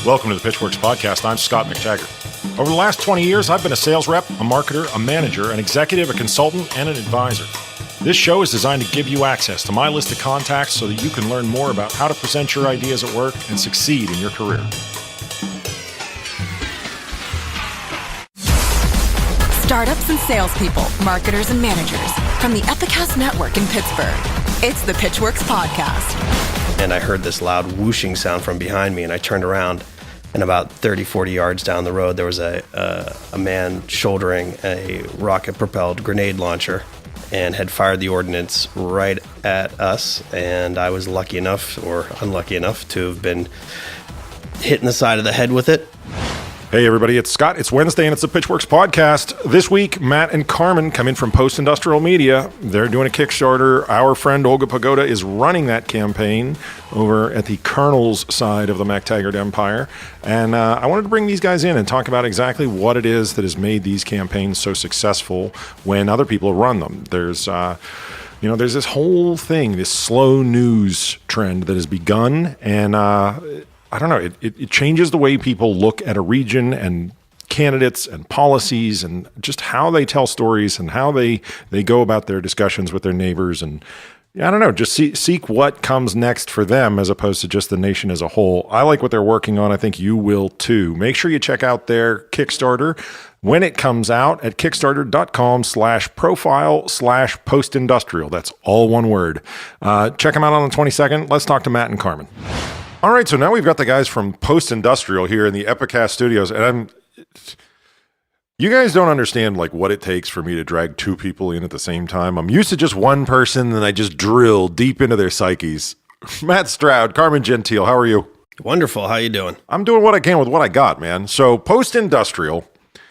Welcome to the Pitchwerks podcast. I'm Scot MacTaggart. Over the last 20 years, I've been a sales rep, a marketer, a manager, an executive, a consultant, and an advisor. This show is designed to give you access to my list of contacts so that you can learn more about how to present your ideas at work and succeed in your career. Startups and salespeople, marketers and managers from the Epicast Network in Pittsburgh. It's the Pitchwerks podcast. And I heard this loud whooshing sound from behind me, and I turned around, and about 30, 40 yards down the road, there was a man shouldering a rocket-propelled grenade launcher and had fired the ordnance right at us. And I was lucky enough, or unlucky enough, to have been hit in the side of the head with it. Hey everybody, it's Scott. It's Wednesday and it's the Pitchwerks podcast. This week, Matt and Carmen come in from Postindustrial Media. They're doing a Kickstarter. Our friend Olga Pogoda is running that campaign over at the Colonel's side of the MacTaggart Empire. And I wanted to bring these guys in and talk about exactly what it is that has made these campaigns so successful when other people run them. There's this whole thing, this slow news trend that has begun, and I don't know, it changes the way people look at a region and candidates and policies and just how they tell stories and how they go about their discussions with their neighbors. And I don't know, just seek what comes next for them as opposed to just the nation as a whole. I like what they're working on. I think you will too. Make sure you check out their Kickstarter when it comes out at kickstarter.com/profile/postindustrial. That's all one word. Check them out on the 22nd. Let's talk to Matt and Carmen. All right, so now we've got the guys from Postindustrial here in the Epicast studios, and you guys don't understand like what it takes for me to drag two people in at the same time. I'm used to just one person, and I just drill deep into their psyches. Matt Stroud, Carmen Gentile, how are you? Wonderful. How you doing? I'm doing what I can with what I got, man. So Postindustrial,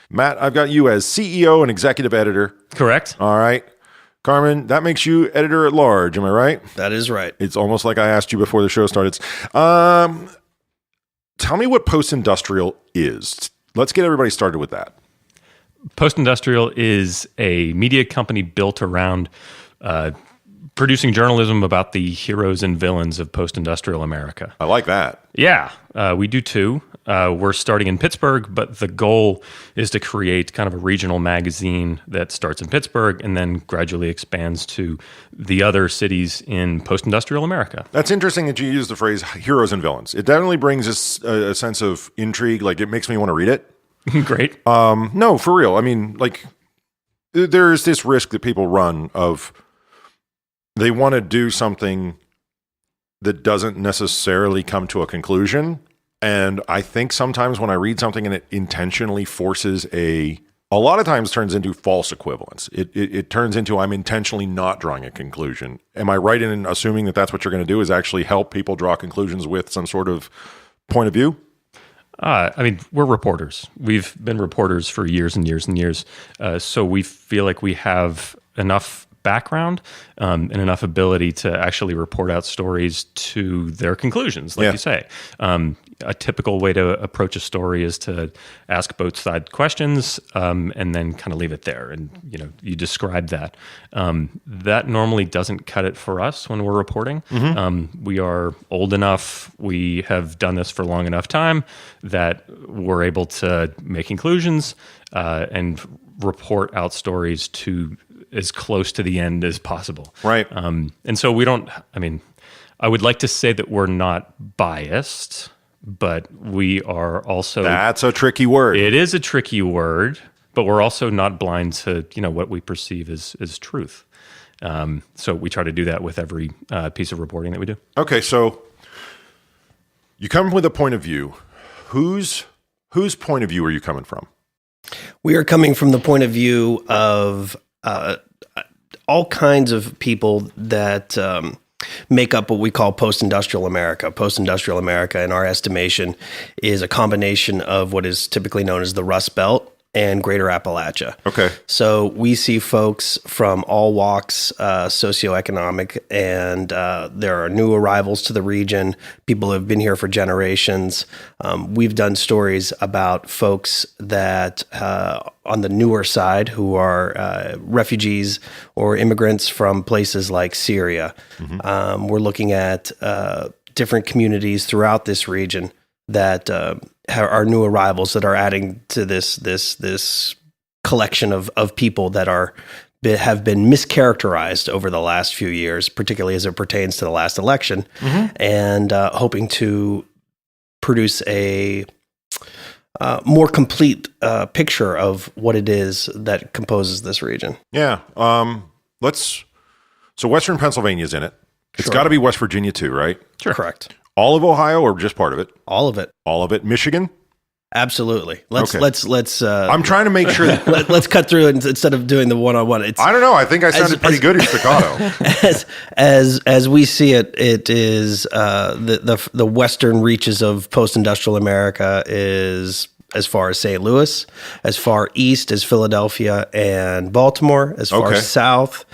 Matt, I've got you as CEO and executive editor. Correct. All right. Carmen, that makes you editor at large, am I right? That is right. It's almost like I asked you before the show started. Tell me what Postindustrial is. Let's get everybody started with that. Postindustrial is a media company built around producing journalism about the heroes and villains of post-industrial America. I like that. Yeah, we do too. We're starting in Pittsburgh, but the goal is to create kind of a regional magazine that starts in Pittsburgh and then gradually expands to the other cities in post-industrial America. That's interesting that you use the phrase heroes and villains. It definitely brings us a sense of intrigue. Like, it makes me want to read it. Great. No, for real. I mean, like, there's this risk that people run of they want to do something that doesn't necessarily come to a conclusion. And I think sometimes when I read something and it intentionally forces a lot of times turns into false equivalence. It turns into I'm intentionally not drawing a conclusion. Am I right in assuming that that's what you're going to do is actually help people draw conclusions with some sort of point of view? I mean, we're reporters. We've been reporters for years and years and years. So we feel like we have enough background and enough ability to actually report out stories to their conclusions, like you say. A typical way to approach a story is to ask both side questions and then kind of leave it there. And, you describe that. That normally doesn't cut it for us when we're reporting. Mm-hmm. We are old enough, we have done this for long enough time that we're able to make conclusions and report out stories to as close to the end as possible. Right. And so I would like to say that we're not biased, but we are also... That's a tricky word. It is a tricky word, but we're also not blind to, what we perceive as truth. So we try to do that with every piece of reporting that we do. Okay, so you come with a point of view. Whose point of view are you coming from? We are coming from the point of view of all kinds of people that make up what we call post-industrial America. Post-industrial America, in our estimation, is a combination of what is typically known as the Rust Belt and Greater Appalachia. Okay. So we see folks from all walks, socioeconomic, and there are new arrivals to the region. People have been here for generations. We've done stories about folks that on the newer side who are refugees or immigrants from places like Syria. Mm-hmm. We're looking at different communities throughout this region that are new arrivals that are adding to this collection of people that have been mischaracterized over the last few years, particularly as it pertains to the last election, and hoping to produce a more complete picture of what it is that composes this region. Yeah. So Western Pennsylvania's in it. It's got to be West Virginia too, right? Sure. Correct. All of Ohio or just part of it? All of it. All of it. Michigan? Absolutely. Let's. I'm trying to make sure that let's cut through it instead of doing the one-on-one. I don't know. I think I sounded pretty good in staccato. As we see it, it is the western reaches of post-industrial America is as far as St. Louis, as far east as Philadelphia and Baltimore, as far south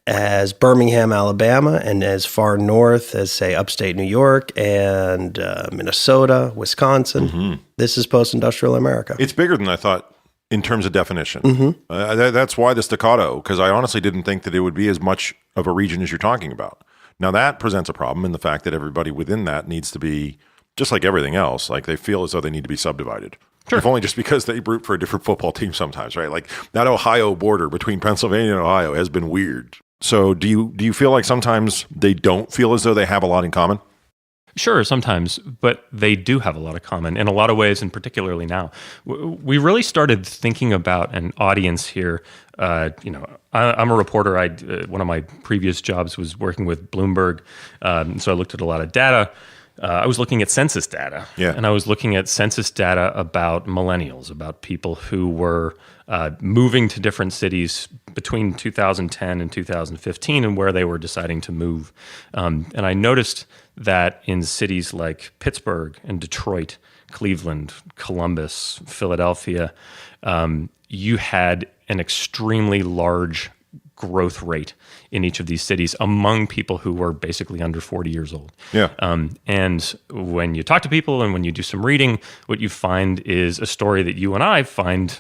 as Birmingham, Alabama, and as far north as, say, upstate New York and Minnesota, Wisconsin. This is post-industrial America. It's bigger than I thought in terms of definition. That's why the staccato, because I honestly didn't think that it would be as much of a region as you're talking about. Now, that presents a problem in the fact that everybody within that needs to be, just like everything else, like they feel as though they need to be subdivided. Sure. If only just because they root for a different football team sometimes, right? Like that Ohio border between Pennsylvania and Ohio has been weird. So do you feel like sometimes they don't feel as though they have a lot in common? Sure, sometimes, but they do have a lot of common in a lot of ways, and particularly now. We really started thinking about an audience here. I'm a reporter. One of my previous jobs was working with Bloomberg, so I looked at a lot of data. I was looking at census data, and I was looking at census data about millennials, about people who were moving to different cities between 2010 and 2015 and where they were deciding to move. And I noticed that in cities like Pittsburgh and Detroit, Cleveland, Columbus, Philadelphia, you had an extremely large growth rate in each of these cities among people who were basically under 40 years old. And when you talk to people and when you do some reading, what you find is a story that you and I find,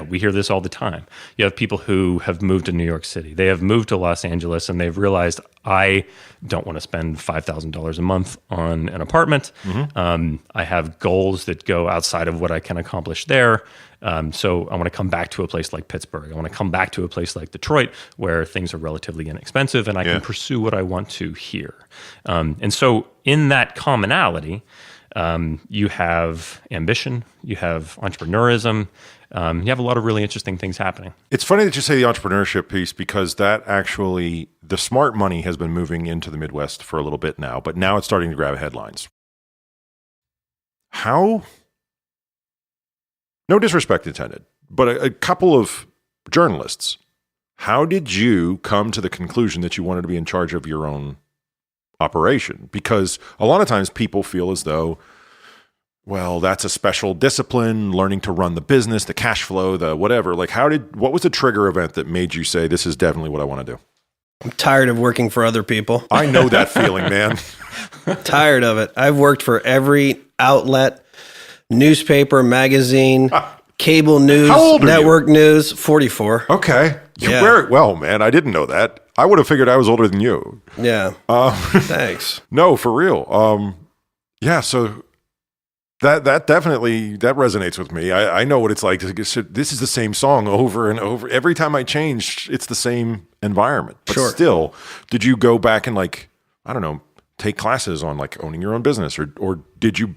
we hear this all the time. You have people who have moved to New York City. They have moved to Los Angeles and they've realized, I don't want to spend $5,000 a month on an apartment. I have goals that go outside of what I can accomplish there. So I want to come back to a place like Pittsburgh. I want to come back to a place like Detroit where things are relatively inexpensive and I can pursue what I want to here. And so in that commonality, you have ambition, you have entrepreneurism, you have a lot of really interesting things happening. It's funny that you say the entrepreneurship piece because that actually, the smart money has been moving into the Midwest for a little bit now, but now it's starting to grab headlines. How? No disrespect intended, but a couple of journalists, how did you come to the conclusion that you wanted to be in charge of your own operation? Because a lot of times people feel as though, well, that's a special discipline, learning to run the business, the cash flow, the whatever. Like what was the trigger event that made you say, this is definitely what I want to do? I'm tired of working for other people. I know that feeling, man. Tired of it. I've worked for every outlet, newspaper, magazine, cable news, network news, 44. Okay. You wear it well, man. I didn't know that. I would have figured I was older than you. Yeah. Thanks. No, for real. So that definitely, that resonates with me. I know what it's like. This is the same song over and over. Every time I change, it's the same environment. But still, did you go back and take classes on owning your own business or did you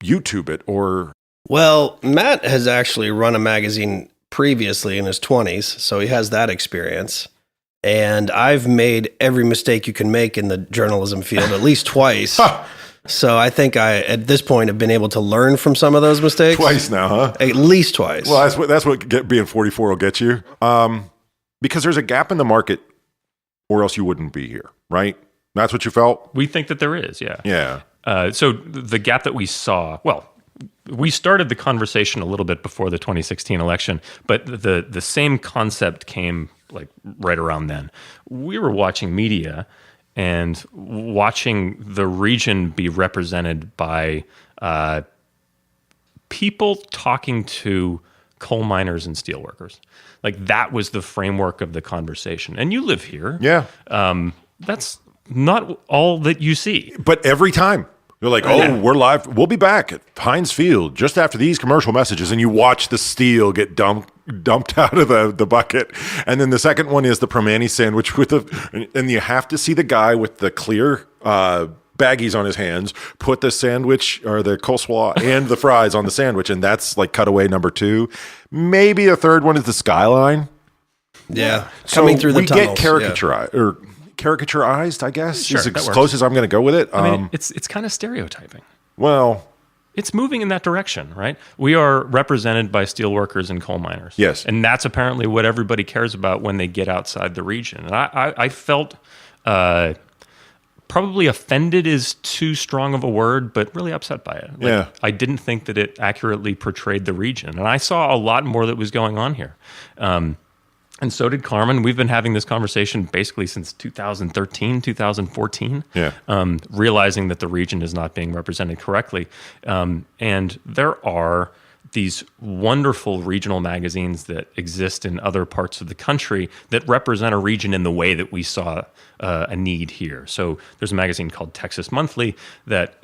YouTube it or? Well, Matt has actually run a magazine previously in his 20s, so he has that experience. And I've made every mistake you can make in the journalism field at least twice. So I think I, at this point, have been able to learn from some of those mistakes. Twice now, huh? At least twice. Well, that's what being 44 will get you. Because there's a gap in the market or else you wouldn't be here, right? That's what you felt? We think that there is, yeah. Yeah. So the gap that we saw, we started the conversation a little bit before the 2016 election, but the same concept came right around then. We were watching media and watching the region be represented by people talking to coal miners and steelworkers. That was the framework of the conversation. And you live here. Yeah. not all that you see. But every time you're like, we're live. We'll be back at Heinz Field just after these commercial messages. And you watch the steel get dumped out of the bucket. And then the second one is the Promani sandwich and you have to see the guy with the clear baggies on his hands put the sandwich or the coleslaw and the fries on the sandwich. And that's like cutaway number 2. Maybe a third one is the skyline. Yeah. So Coming through the tunnels. We get caricaturized, I guess, Sure, is that as works. close as I'm going to go with it. I mean, it's kind of stereotyping. Well, It's moving in that direction, right? We are represented by steelworkers and coal miners. Yes. And that's apparently what everybody cares about when they get outside the region. And I felt probably offended is too strong of a word, but really upset by it. Yeah. I didn't think that it accurately portrayed the region. And I saw a lot more that was going on here. And so did Carmen. We've been having this conversation basically since 2013, 2014, realizing that the region is not being represented correctly. And there are these wonderful regional magazines that exist in other parts of the country that represent a region in the way that we saw a need here. So there's a magazine called Texas Monthly that,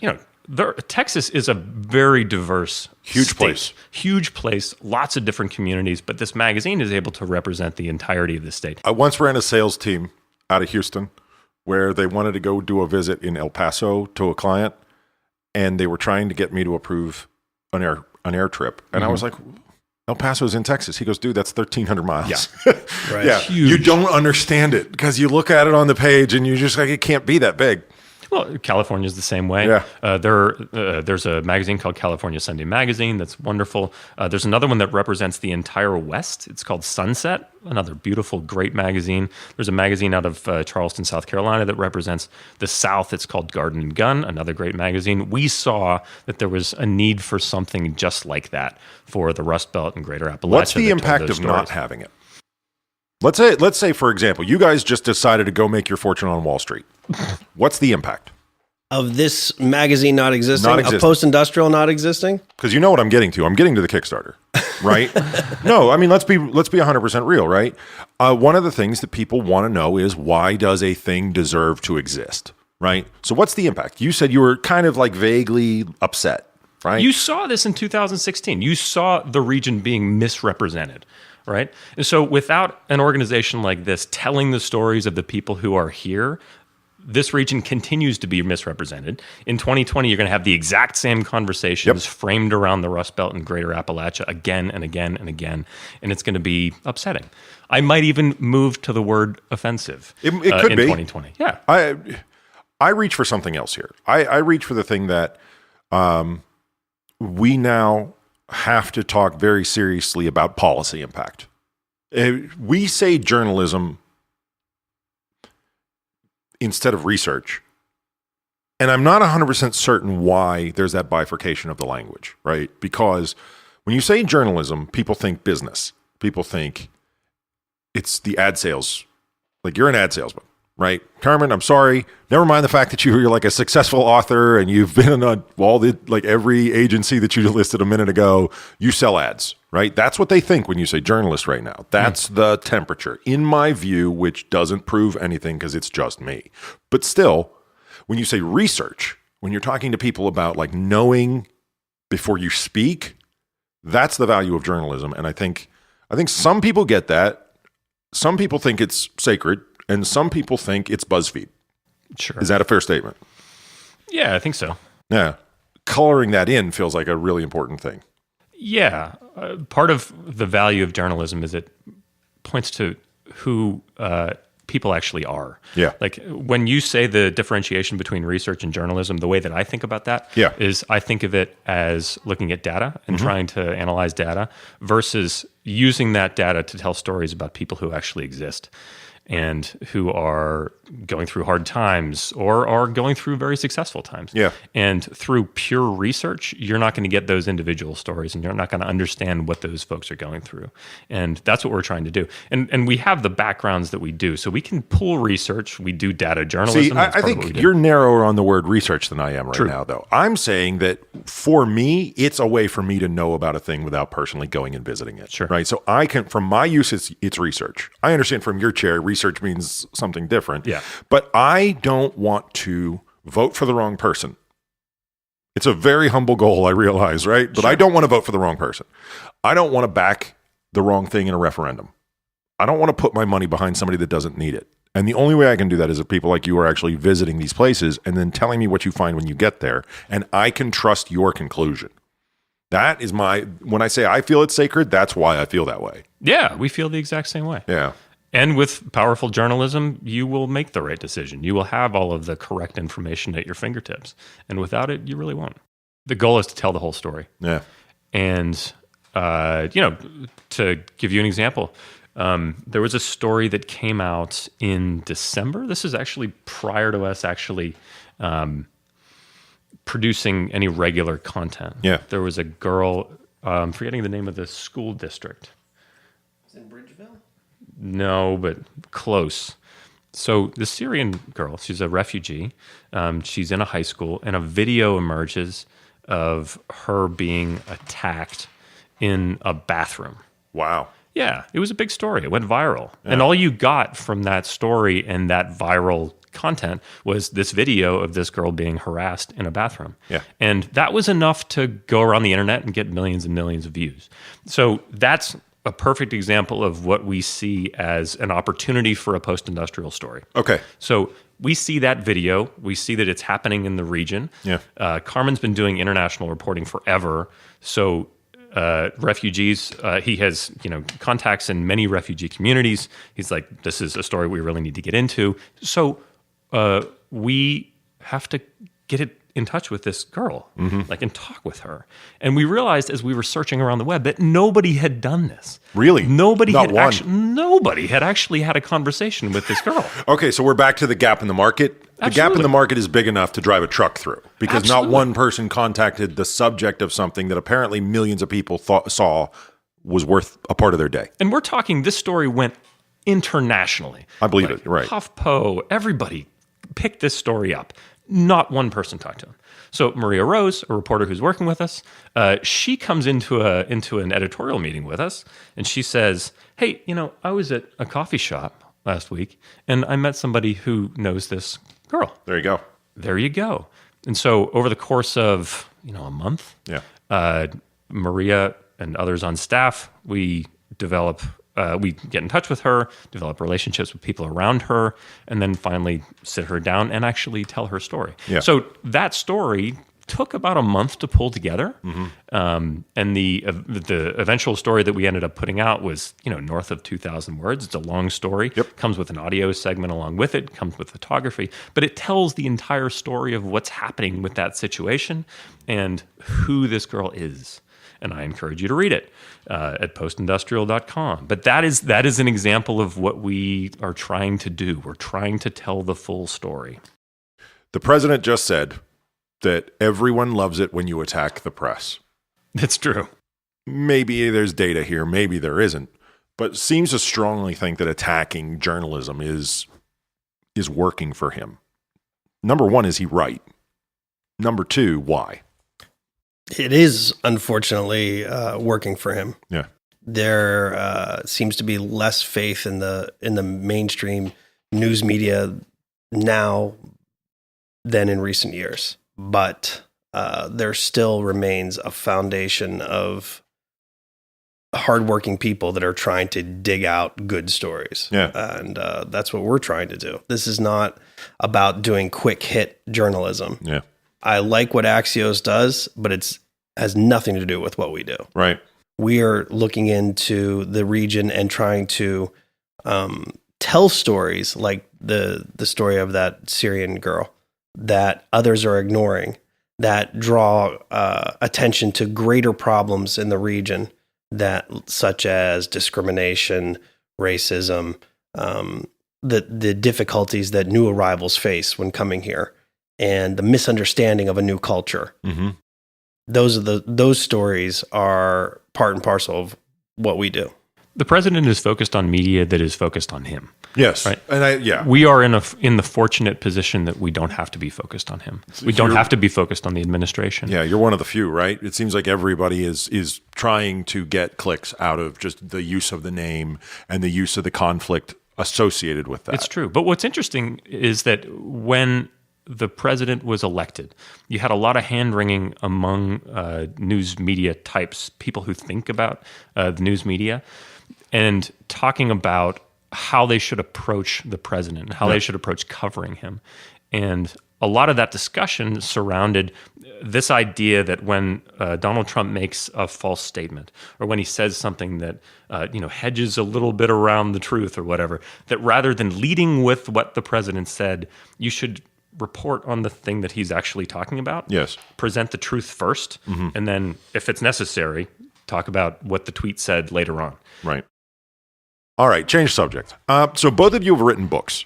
Texas is a very diverse huge place, lots of different communities, but this magazine is able to represent the entirety of the state. I once ran a sales team out of Houston where they wanted to go do a visit in El Paso to a client, and they were trying to get me to approve an air trip. And I was like, El Paso's in Texas. He goes, dude, that's 1,300 miles. Yeah. Right. Yeah. Huge. You don't understand it because you look at it on the page and you're just like, it can't be that big. Well, California is the same way. Yeah. There's a magazine called California Sunday Magazine that's wonderful. There's another one that represents the entire West. It's called Sunset, another beautiful, great magazine. There's a magazine out of Charleston, South Carolina that represents the South. It's called Garden and Gun, another great magazine. We saw that there was a need for something just like that for the Rust Belt and Greater Appalachia. What's the impact of not having it? Let's say, for example, you guys just decided to go make your fortune on Wall Street. What's the impact of this magazine not existing? Of Postindustrial not existing? Because you know what I'm getting to. I'm getting to the Kickstarter, right? No, I mean, let's be 100% real, right? One of the things that people want to know is, why does a thing deserve to exist, right? So what's the impact? You said you were kind of like vaguely upset, right? You saw this in 2016. You saw the region being misrepresented. Right? And so without an organization like this telling the stories of the people who are here, this region continues to be misrepresented. In 2020, you're going to have the exact same conversations framed around the Rust Belt and Greater Appalachia again and again and again, and it's going to be upsetting. I might even move to the word offensive it could in be. 2020. Yeah. I reach for something else here. I reach for the thing that we now have to talk very seriously about policy impact. We say journalism instead of research. And I'm not 100% certain why there's that bifurcation of the language, right? Because when you say journalism, people think business. People think it's the ad sales. Like, you're an ad salesman, right? Carmen, I'm sorry. Never mind the fact that you're like a successful author and you've been on every agency that you listed a minute ago. You sell ads, right? That's what they think when you say journalist right now. That's the temperature, in my view, which doesn't prove anything because it's just me. But still, when you say research, when you're talking to people about like knowing before you speak, that's the value of journalism. And I think some people get that. Some people think it's sacred. And some people think it's BuzzFeed. Sure. Is that a fair statement? Yeah, I think so. Yeah. Coloring that in feels like a really important thing. Yeah. Part of the value of journalism is it points to who people actually are. Yeah. Like, when you say the differentiation between research and journalism, the way that I think about that is I think of it as looking at data and trying to analyze data versus using that data to tell stories about people who actually exist and who are going through hard times or are going through very successful times. Yeah. And through pure research, you're not going to get those individual stories and you're not going to understand what those folks are going through. And that's what we're trying to do. And we have the backgrounds that we do. So we can pull research. We do data journalism. See, I think you're narrower on the word research than I am right now, though. I'm saying that for me, it's a way for me to know about a thing without personally going and visiting it. Sure. Right? So I can, from my use, it's research. I understand from your chair, research means something different. Yeah. But I don't want to vote for the wrong person. It's a very humble goal, I realize, right? But I don't want to vote for the wrong person. I don't want to back the wrong thing in a referendum. I don't want to put my money behind somebody that doesn't need it. And the only way I can do that is if people like you are actually visiting these places and then telling me what you find when you get there, and I can trust your conclusion. That is when I say I feel it's sacred, that's why I feel that way. Yeah, we feel the exact same way. Yeah. And with powerful journalism, you will make the right decision. You will have all of the correct information at your fingertips. And without it, you really won't. The goal is to tell the whole story. Yeah. And, to give you an example, there was a story that came out in December. This is actually prior to us actually producing any regular content. Yeah. There was a girl, I'm forgetting the name of the school district. In Bridgeville? No, but close. So the Syrian girl, she's a refugee. She's in a high school, and a video emerges of her being attacked in a bathroom. Wow. Yeah, it was a big story. It went viral. Yeah. And all you got from that story and that viral content was this video of this girl being harassed in a bathroom. Yeah. And that was enough to go around the internet and get millions and millions of views. So that's a perfect example of what we see as an opportunity for a post-industrial story. Okay. So we see that video. We see that it's happening in the region. Yeah. Carmen's been doing international reporting forever. So refugees, he has contacts in many refugee communities. He's like, this is a story we really need to get into. So we have to get it in touch with this girl, and talk with her. And we realized as we were searching around the web that nobody had done this. Really? Nobody Not had one. nobody had actually had a conversation with this girl. Okay, so we're back to the gap in the market. The gap in Absolutely. the market is big enough to drive a truck through because Absolutely. not one person contacted the subject of something that apparently millions of people saw was worth a part of their day. And we're talking, this story went internationally. I believe it, right. HuffPo, everybody picked this story up. Not one person talked to him. So Maria Rose, a reporter who's working with us, she comes into an editorial meeting with us, and she says, hey, I was at a coffee shop last week, and I met somebody who knows this girl. There you go. There you go. And so over the course of, a month, Maria and others on staff, we get in touch with her, develop relationships with people around her, and then finally sit her down and actually tell her story. Yeah. So that story took about a month to pull together. And the eventual story that we ended up putting out was, north of 2,000 words. It's a long story. Yep. Comes with an audio segment along with it, comes with photography, but it tells the entire story of what's happening with that situation and who this girl is. And I encourage you to read it at postindustrial.com. But that is an example of what we are trying to do. We're trying to tell the full story. The president just said that everyone loves it when you attack the press. That's true. Maybe there's data here, maybe there isn't, but seems to strongly think that attacking journalism is working for him. Number one, is he right? Number two, why? It is unfortunately working for him. Yeah. There seems to be less faith in the mainstream news media now than in recent years, but there still remains a foundation of hardworking people that are trying to dig out good stories. Yeah. And that's what we're trying to do. This is not about doing quick hit journalism. Yeah. I like what Axios does, but it has nothing to do with what we do. Right. We are looking into the region and trying to tell stories like the story of that Syrian girl that others are ignoring, that draw attention to greater problems in the region, such as discrimination, racism, the difficulties that new arrivals face when coming here, and the misunderstanding of a new culture. Mm-hmm. Those stories are part and parcel of what we do. The president is focused on media that is focused on him. Yes. Right. And we are in the fortunate position that we don't have to be focused on him. We don't have to be focused on the administration. Yeah, you're one of the few, right? It seems like everybody is trying to get clicks out of just the use of the name and the use of the conflict associated with that. It's true. But what's interesting is that when the president was elected, you had a lot of hand-wringing among news media types, people who think about the news media, and talking about how they should approach the president, and how they should approach covering him. And a lot of that discussion surrounded this idea that when Donald Trump makes a false statement, or when he says something that hedges a little bit around the truth or whatever, that rather than leading with what the president said, you should report on the thing that he's actually talking about. Yes. Present the truth first, and then, if it's necessary, talk about what the tweet said later on. Right. All right, change subject. So both of you have written books,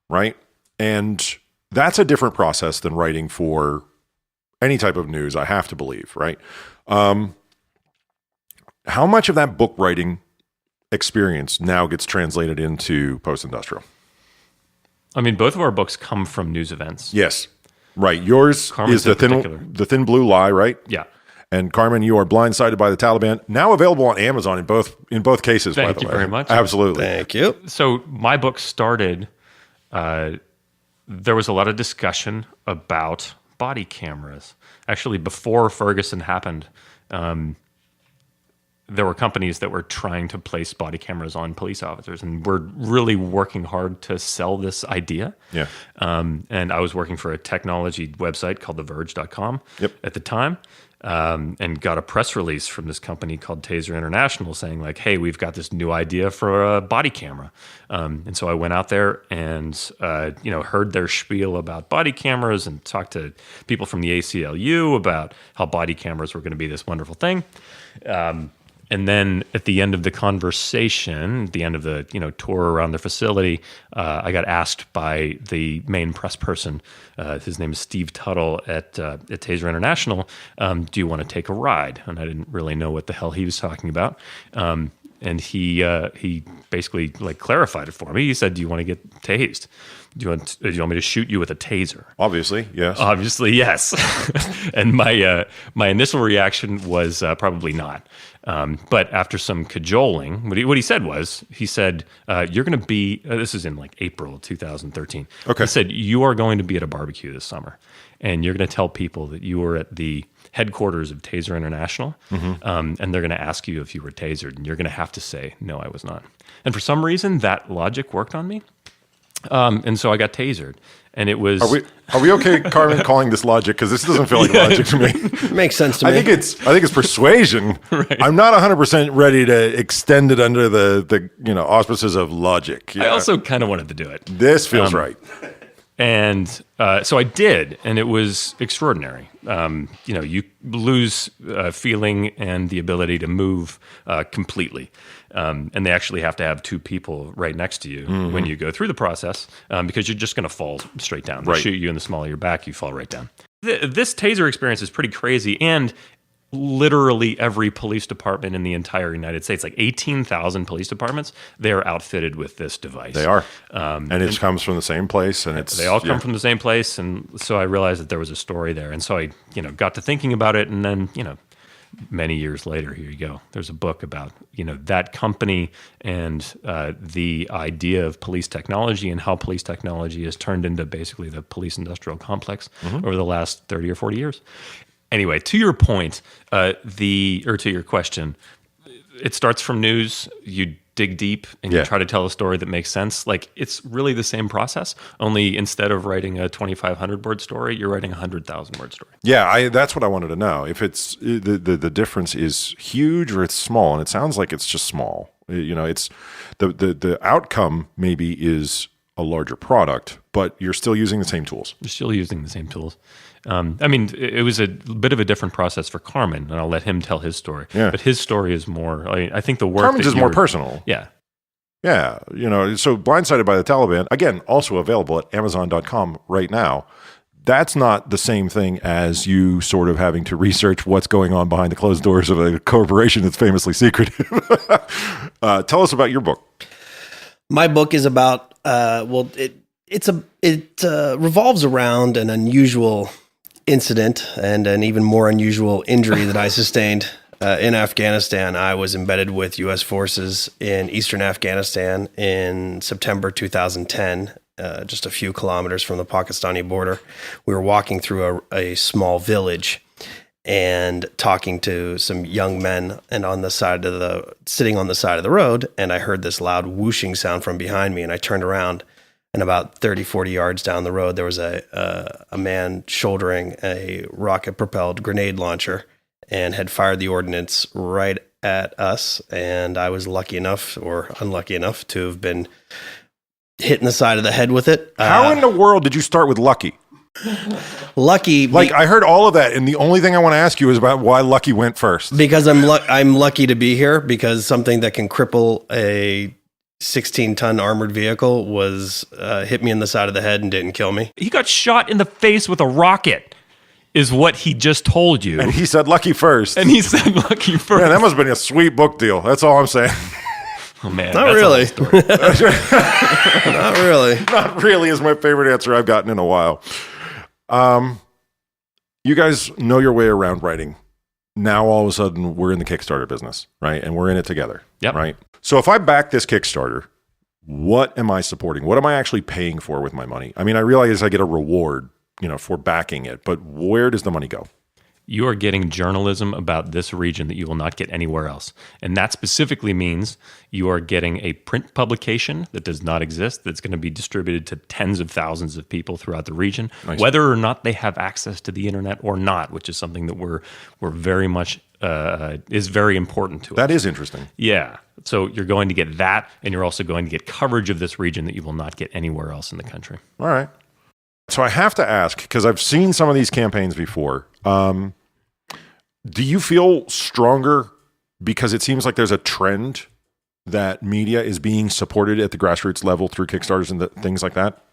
right? And that's a different process than writing for any type of news, I have to believe, right? How much of that book writing experience now gets translated into post-industrial? I mean, both of our books come from news events. Yes, right. Yours Carmen's is the Thin Blue Lie, right? Yeah. And Carmen, you are blindsided by the Taliban. Now available on Amazon in both cases. Thank by the you way. very much. Absolutely. Thank you. So my book started. There was a lot of discussion about body cameras. Actually, before Ferguson happened, there were companies that were trying to place body cameras on police officers, and we're really working hard to sell this idea. Yeah. And I was working for a technology website called TheVerge.com at the time, and got a press release from this company called Taser International saying like, hey, we've got this new idea for a body camera. And so I went out there and, heard their spiel about body cameras and talked to people from the ACLU about how body cameras were going to be this wonderful thing. And then at the end of the conversation, at the end of the tour around the facility, I got asked by the main press person, his name is Steve Tuttle at Taser International, do you want to take a ride? And I didn't really know what the hell he was talking about. And he basically clarified it for me. He said, do you want to get tased? Do you want me to shoot you with a taser? Obviously, yes. Obviously, yes. And my initial reaction was probably not. But after some cajoling, what he said was, you're going to be, this is in April of 2013. Okay. He said, you are going to be at a barbecue this summer, and you're going to tell people that you were at the headquarters of Taser International, and they're going to ask you if you were tasered, and you're going to have to say, no, I was not. And for some reason, that logic worked on me. And so I got tasered, and it was. Are we okay, Carmen, calling this logic? Because this doesn't feel like logic to me. Makes sense to me. I think it's persuasion. Right. I'm not 100% ready to extend it under the auspices of logic. I also kind of wanted to do it. This feels right. And so I did, and it was extraordinary. You lose feeling and the ability to move completely. And they actually have to have two people right next to you when you go through the process, because you're just going to fall straight down. They shoot you in the small of your back, you fall right down. This taser experience is pretty crazy, and literally every police department in the entire United States, 18,000 police departments, they're outfitted with this device. They are. And it comes from the same place. And they all come from the same place. And so I realized that there was a story there. And so I, got to thinking about it. And then, many years later, here you go. There's a book about, that company and the idea of police technology and how police technology has turned into basically the police industrial complex over the last 30 or 40 years. Anyway, to your point, to your question, it starts from news. You dig deep and you try to tell a story that makes sense. It's really the same process, only instead of writing a 2,500 word story, you're writing a 100,000 word story. Yeah, that's what I wanted to know. If it's the difference is huge or it's small, and it sounds like it's just small. It's the outcome maybe is a larger product, but you're still using the same tools. You're still using the same tools. It was a bit of a different process for Carmen, and I'll let him tell his story. Yeah. But his story is more, I think the work Carmen's is more personal. Yeah. Yeah. So Blindsided by the Taliban, again, also available at Amazon.com right now. That's not the same thing as you sort of having to research what's going on behind the closed doors of a corporation that's famously secretive. Tell us about your book. My book is about, it revolves around an unusual incident and an even more unusual injury that I sustained In Afghanistan, I was embedded with U.S. forces in eastern Afghanistan in September 2010, just a few kilometers from the Pakistani border. We were walking through a small village and talking to some young men, and sitting on the side of the road, and I heard this loud whooshing sound from behind me, and I turned around, and about 30, 40 yards down the road, there was a man shouldering a rocket-propelled grenade launcher and had fired the ordnance right at us. And I was lucky enough, or unlucky enough, to have been hit in the side of the head with it. How in the world did you start with Lucky? Lucky. I heard all of that, and the only thing I want to ask you is about why Lucky went first. Because I'm lucky to be here, because something that can cripple a 16-ton armored vehicle was hit me in the side of the head and didn't kill me. He got shot in the face with a rocket, is what he just told you. And he said Lucky first. And he said Lucky first. Man, that must have been a sweet book deal. That's all I'm saying. Oh, man. Not really. Not really. Not really is my favorite answer I've gotten in a while. You guys know your way around writing. Now, all of a sudden, we're in the Kickstarter business, right? And we're in it together, Yep. right? So if I back this Kickstarter, what am I supporting? What am I actually paying for with my money? I mean, I realize I get a reward, for backing it, but where does the money go? You are getting journalism about this region that you will not get anywhere else. And that specifically means you are getting a print publication that does not exist, that's going to be distributed to tens of thousands of people throughout the region, Nice. whether or not they have access to the internet or not, which is something that we're very much is very important to us. That is interesting. Yeah. So you're going to get that, and you're also going to get coverage of this region that you will not get anywhere else in the country. All right. So I have to ask, because I've seen some of these campaigns before, do you feel stronger because it seems like there's a trend that media is being supported at the grassroots level through Kickstarters and things like that?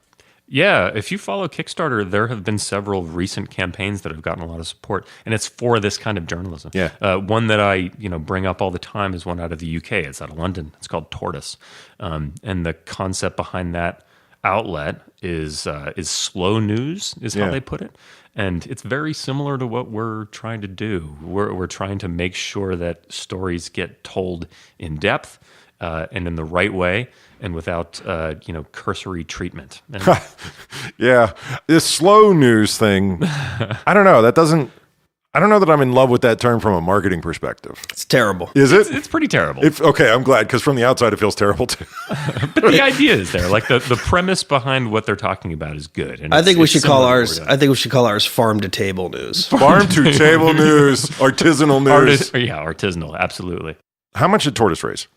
Yeah, if you follow Kickstarter, there have been several recent campaigns that have gotten a lot of support, and it's for this kind of journalism. Yeah. One that I bring up all the time is one out of the UK. It's out of London. It's called Tortoise, and the concept behind that outlet is slow news, is how they put it. And it's very similar to what we're trying to do. We're trying to make sure that stories get told in depth and in the right way, and without cursory treatment. And Yeah, this slow news thing, I don't know. I don't know that I'm in love with that term from a marketing perspective. It's terrible. Is it? it's pretty terrible. Okay, I'm glad, because from the outside it feels terrible too. But the idea is there. Like the premise behind what they're talking about is good. And I think we should call similar to ours. what we're doing. I think we should call ours farm to table news. Farm to table news, artisanal news. Artisanal, absolutely. How much did Tortoise raise?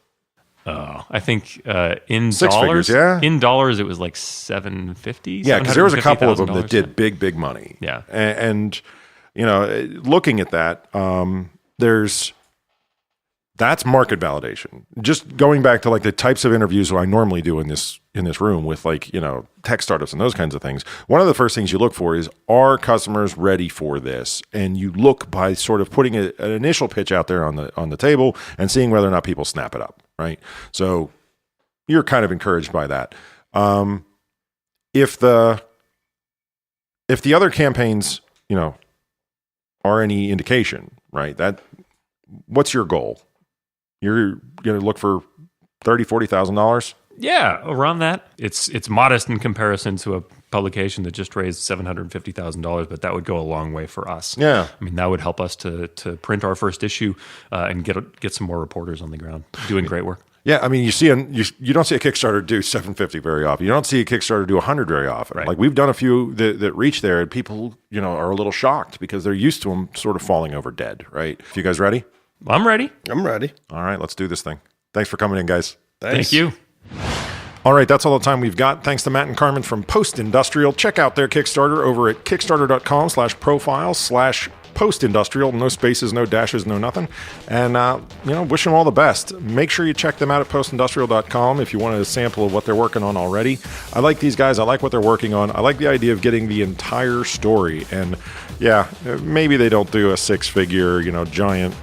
Oh, I think in Six dollars, figures, yeah? In dollars, it was like $750,000. Yeah, because there was a couple of them that yeah. did big money. Yeah. And looking at that, that's market validation. Just going back to like the types of interviews I normally do in this room with tech startups and those kinds of things. One of the first things you look for is, are customers ready for this? And you look by sort of putting an initial pitch out there on the table and seeing whether or not people snap it up, right? So you're kind of encouraged by that. If the other campaigns, are any indication, right? What's your goal? You're going to look for $30,000-$40,000? Yeah, around that. It's modest in comparison to a publication that just raised $750,000, but that would go a long way for us. Yeah. I mean, that would help us to print our first issue and get some more reporters on the ground doing great work. Yeah, I mean, you don't see a Kickstarter do 750 very often. You don't see a Kickstarter do 100 very often. Right. Like we've done a few that reach there, and people, are a little shocked because they're used to them sort of falling over dead, right? You guys ready? I'm ready. I'm ready. All right, let's do this thing. Thanks for coming in, guys. Thanks. Thank you. All right, that's all the time we've got. Thanks to Matt and Carmen from Postindustrial. Check out their Kickstarter over at kickstarter.com/profiles/postindustrial. No spaces, no dashes, no nothing. And, wish them all the best. Make sure you check them out at postindustrial.com if you want a sample of what they're working on already. I like these guys. I like what they're working on. I like the idea of getting the entire story. And, yeah, maybe they don't do a six-figure, giant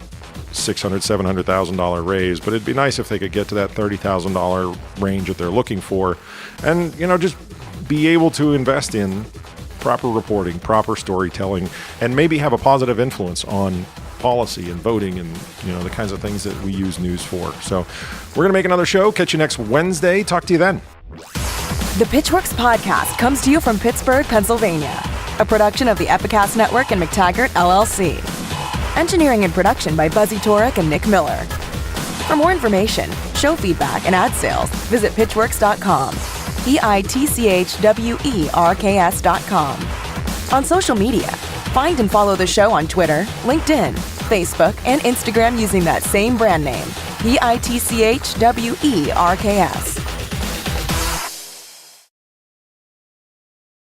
$600,000, $700,000 raise, but it'd be nice if they could get to that $30,000 range that they're looking for, and just be able to invest in proper reporting, proper storytelling, and maybe have a positive influence on policy and voting and, the kinds of things that we use news for. So we're going to make another show. Catch you next Wednesday. Talk to you then. The Pitchwerks podcast comes to you from Pittsburgh, Pennsylvania, a production of the Epicast Network and MacTaggart, LLC. Engineering and production by Buzzy Torek and Nick Miller. For more information, show feedback, and ad sales, visit pitchwerks.com. pitchwerks.com. On social media, find and follow the show on Twitter, LinkedIn, Facebook, and Instagram using that same brand name, pitchwerks.